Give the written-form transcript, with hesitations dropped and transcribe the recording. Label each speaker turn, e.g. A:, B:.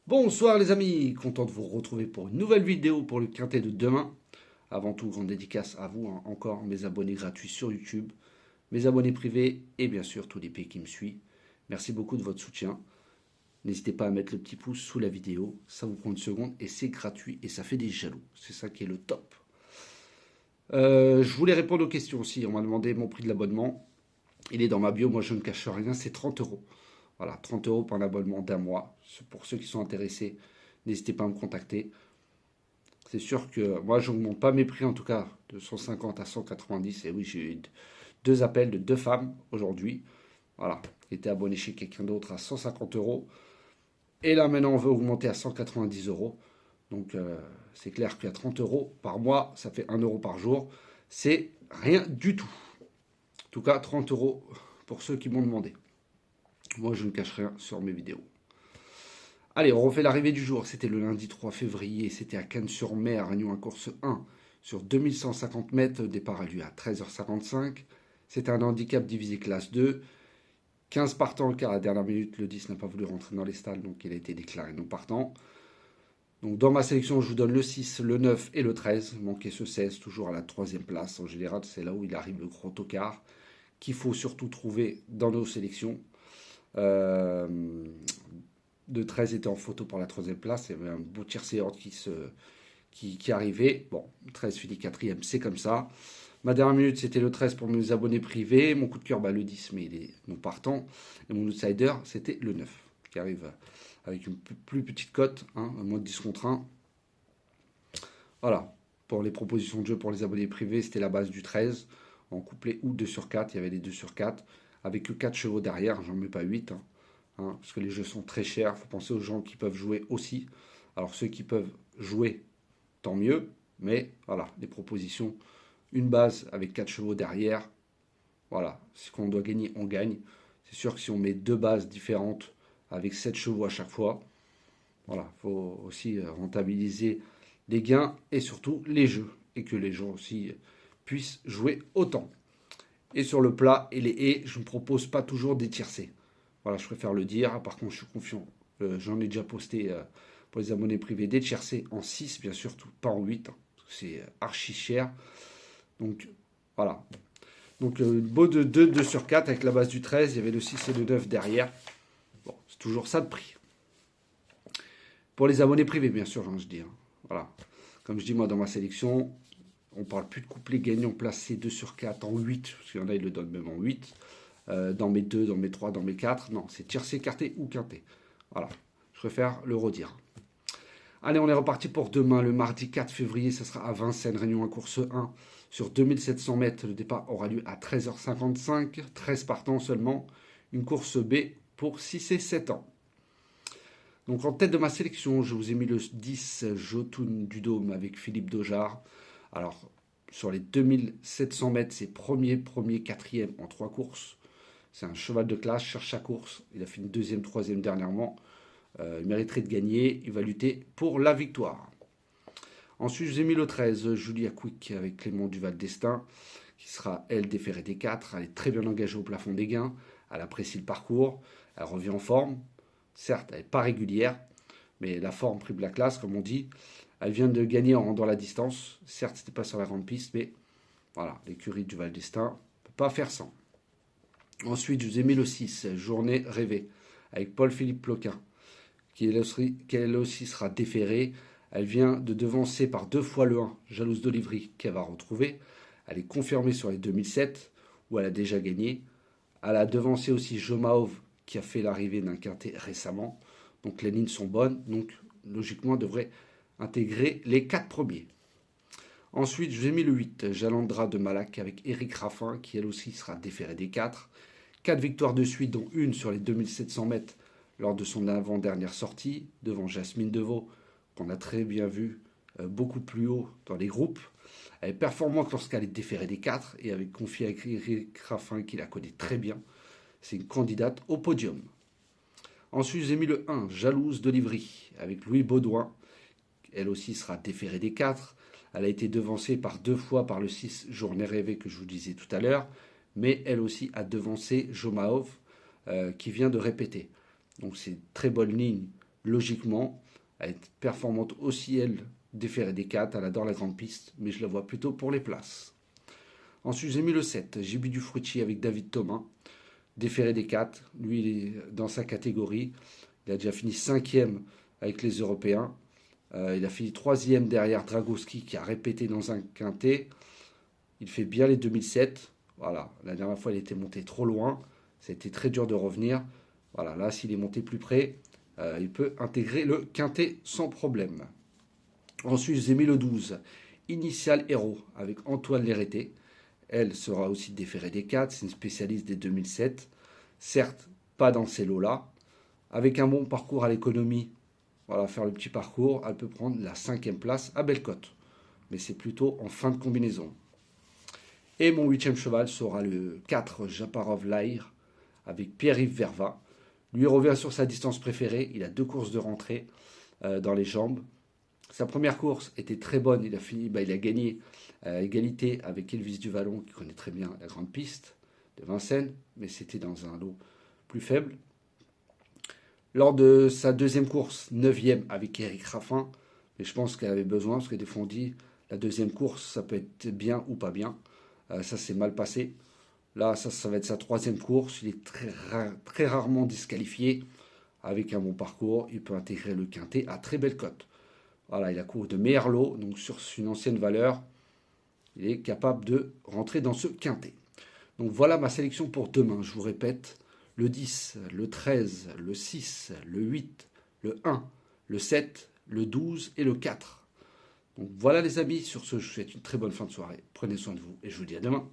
A: Bonsoir les amis, content de vous retrouver pour une nouvelle vidéo pour le quintet de demain. Avant tout, grande dédicace à vous, encore mes abonnés gratuits sur YouTube, mes abonnés privés et bien sûr tous les pays qui me suivent. Merci beaucoup de votre soutien. N'hésitez pas à mettre le petit pouce sous la vidéo, ça vous prend une seconde et c'est gratuit et ça fait des jaloux. C'est ça qui est le top. Je voulais répondre aux questions aussi, on m'a demandé mon prix de l'abonnement. Il est dans ma bio, moi je ne cache rien, c'est 30 euros. Voilà, 30 euros pour un abonnement d'un mois. Pour ceux qui sont intéressés, n'hésitez pas à me contacter. C'est sûr que moi, je n'augmente pas mes prix, en tout cas, de 150 à 190. Et oui, j'ai eu deux appels de deux femmes aujourd'hui. Voilà, qui étaient abonnées chez quelqu'un d'autre à 150 euros. Et là, maintenant, on veut augmenter à 190 euros. Donc, c'est clair qu'à 30 euros par mois, ça fait 1 euro par jour. C'est rien du tout. En tout cas, 30 euros pour ceux qui m'ont demandé. Moi, je ne cache rien sur mes vidéos. Allez, on refait l'arrivée du jour. C'était le lundi 3 février. C'était à Cannes-sur-Mer, Réunion à course 1. Sur 2150 mètres, le départ a lieu à 13h55. C'était un handicap divisé classe 2. 15 partants, car à la dernière minute, le 10 n'a pas voulu rentrer dans les stalles, donc il a été déclaré non partant. Donc dans ma sélection, je vous donne le 6, le 9 et le 13. Manquez ce 16, toujours à la troisième place. En général, c'est là où il arrive le gros tocard, qu'il faut surtout trouver dans nos sélections. Euh, de 13 était en photo pour la troisième place. Il y avait un beau tiercé qui arrivait. Bon, 13 finit quatrième, c'est comme ça. Ma dernière minute, c'était le 13 pour mes abonnés privés. Mon coup de cœur, le 10, mais il est non partant. Et mon outsider, c'était le 9, qui arrive avec une plus petite cote, moins de 10 contre 1. Voilà. Pour les propositions de jeu pour les abonnés privés, c'était la base du 13. En couplet ou 2 sur 4. Il y avait les 2 sur 4. Avec que 4 chevaux derrière. J'en mets pas 8. Parce que les jeux sont très chers. Il faut penser aux gens qui peuvent jouer aussi. Alors ceux qui peuvent jouer, tant mieux. Mais voilà, les propositions, une base avec 4 chevaux derrière. Voilà, si on doit gagner, on gagne. C'est sûr que si on met deux bases différentes avec 7 chevaux à chaque fois, voilà, il faut aussi rentabiliser les gains et surtout les jeux. Et que les gens aussi puissent jouer autant. Et sur le plat et les haies, je ne propose pas toujours des tiercés. Voilà, je préfère le dire. Par contre, je suis confiant. J'en ai déjà posté pour les abonnés privés des tiercés en 6, bien sûr, pas en 8. C'est archi cher. Donc, voilà. Donc, beau de 2 sur 4 avec la base du 13. Il y avait le 6 et le 9 derrière. Bon, c'est toujours ça de prix. Pour les abonnés privés, bien sûr, je dis. Voilà. Comme je dis, moi, dans ma sélection, on ne parle plus de couplet gagnant placé 2 sur 4 en 8, parce qu'il y en a, ils le donnent même en 8. Dans mes 2, dans mes 3, dans mes 4. Non, c'est tiercé, quarté ou quinté. Voilà, je préfère le redire. Allez, on est reparti pour demain, le mardi 4 février, ça sera à Vincennes, Réunion à course 1. Sur 2700 mètres, le départ aura lieu à 13h55, 13 partants seulement. Une course B pour 6 et 7 ans. Donc en tête de ma sélection, je vous ai mis le 10, Jotun du Dôme avec Philippe Dojard. Alors, sur les 2700 mètres, c'est premier, quatrième en 3 courses. C'est un cheval de classe, cherche sa course. Il a fait une deuxième, troisième dernièrement. Il mériterait de gagner. Il va lutter pour la victoire. Ensuite, je vous ai mis le 13, Julia Quick avec Clément Duval d'Estaing, qui sera, elle, déférée des 4. Elle est très bien engagée au plafond des gains. Elle apprécie le parcours. Elle revient en forme. Certes, elle n'est pas régulière, mais la forme prime la classe, comme on dit. Elle vient de gagner en rendant la distance. Certes, ce n'était pas sur la grande piste, mais voilà, l'écurie du Val d'Estaing ne peut pas faire sans. Ensuite, je vous ai mis le 6, Journée rêvée, avec Paul-Philippe Ploquin, qui elle aussi sera déférée. Elle vient de devancer par 2 fois le 1, Jalouse d'Olivry, qu'elle va retrouver. Elle est confirmée sur les 2007, où elle a déjà gagné. Elle a devancé aussi Jomaov, qui a fait l'arrivée d'un quintet récemment. Donc les lignes sont bonnes, donc logiquement, elle devrait intégrer les 4 premiers. Ensuite, je vous ai mis le 8, Jalandra de Malak, avec Eric Raffin, qui elle aussi sera déférée des 4. 4 victoires de suite, dont une sur les 2700 mètres lors de son avant-dernière sortie, devant Jasmine Deveau, qu'on a très bien vu beaucoup plus haut dans les groupes. Elle est performante lorsqu'elle est déférée des 4 et avec confié à Eric Raffin, qui la connaît très bien. C'est une candidate au podium. Ensuite, j'ai mis le 1, Jalouse d'Olivry, avec Louis Baudouin. Elle aussi sera déférée des 4. Elle a été devancée par 2 fois par le 6, Journée rêvée, que je vous disais tout à l'heure. Mais elle aussi a devancé Jomaov, qui vient de répéter. Donc c'est une très bonne ligne logiquement, à être performante aussi, elle, déférée des 4. Elle adore la grande piste, mais je la vois plutôt pour les places. Ensuite, j'ai mis le 7. J'ai du Frucci avec David Thomas, déféré des 4. Lui, il est dans sa catégorie. Il a déjà fini 5e avec les Européens. Il a fini 3e derrière Dragowski qui a répété dans un quintet. Il fait bien les 2007. Voilà, la dernière fois, il était monté trop loin. C'était très dur de revenir. Voilà, là, s'il est monté plus près, il peut intégrer le quintet sans problème. Ensuite, j'ai mis le 12. Initial Hero avec Antoine Lérété. Elle sera aussi déférée des 4. C'est une spécialiste des 2007. Certes, pas dans ces lots-là. Avec un bon parcours à l'économie, voilà, faire le petit parcours, elle peut prendre la 5e place à Bellecote. Mais c'est plutôt en fin de combinaison. Et mon 8e cheval sera le 4 Japarov Lair avec Pierre-Yves Verva. Lui revient sur sa distance préférée. Il a 2 courses de rentrée dans les jambes. Sa première course était très bonne. Il a gagné égalité avec Elvis Duvallon qui connaît très bien la grande piste de Vincennes, mais c'était dans un lot plus faible. Lors de sa deuxième course, 9e avec Eric Raffin, mais je pense qu'elle avait besoin, parce que des fois on dit la deuxième course, ça peut être bien ou pas bien. Ça s'est mal passé. Là, ça va être sa 3e course. Il est très rarement disqualifié. Avec un bon parcours, il peut intégrer le quintet à très belle cote. Voilà, il a couru de meilleurs lots, donc sur une ancienne valeur, il est capable de rentrer dans ce quintet. Donc voilà ma sélection pour demain. Je vous répète, le 10, le 13, le 6, le 8, le 1, le 7, le 12 et le 4. Donc voilà les amis, sur ce, je vous souhaite une très bonne fin de soirée. Prenez soin de vous et je vous dis à demain.